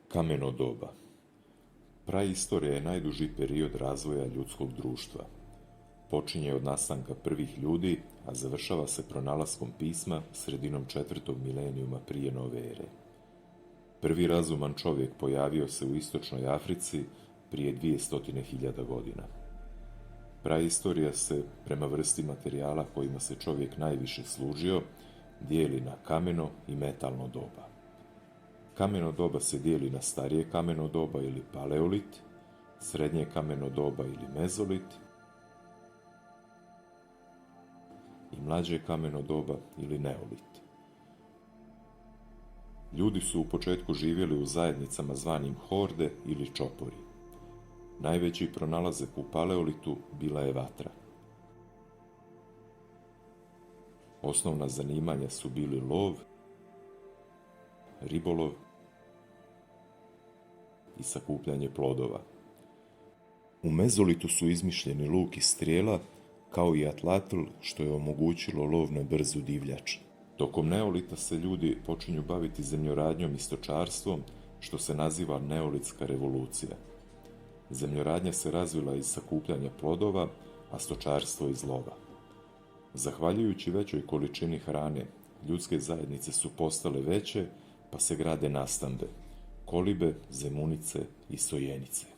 Kameno doba. Praistorija je najduži period razvoja ljudskog društva. Počinje od nastanka prvih ljudi, a završava se pronalaskom pisma sredinom 4. milenijuma prije nove ere. Prvi razuman čovjek pojavio se u istočnoj Africi prije 200.000 godina. Praistorija se, prema vrsti materijala kojima se čovjek najviše služio, dijeli na kameno i metalno doba. Kameno doba se dijeli na starije kameno doba ili paleolit, srednje kameno doba ili mezolit i mlađe kameno doba ili neolit. Ljudi su u početku živjeli u zajednicama zvanim horde ili čopori. Najveći pronalazak u paleolitu bila je vatra. Osnovna zanimanja su bili lov, ribolov i sakupljanje plodova. U mezolitu su izmišljeni luk i strijela, kao i atlatl, što je omogućilo lov na brzu divljač. Tokom neolita se ljudi počinju baviti zemljoradnjom i stočarstvom, što se naziva neolitska revolucija. Zemljoradnja se razvila iz sakupljanja plodova, a stočarstvo iz lova. Zahvaljujući većoj količini hrane, ljudske zajednice su postale veće, pa se grade nastambe, kolibe, zemunice i sojenice.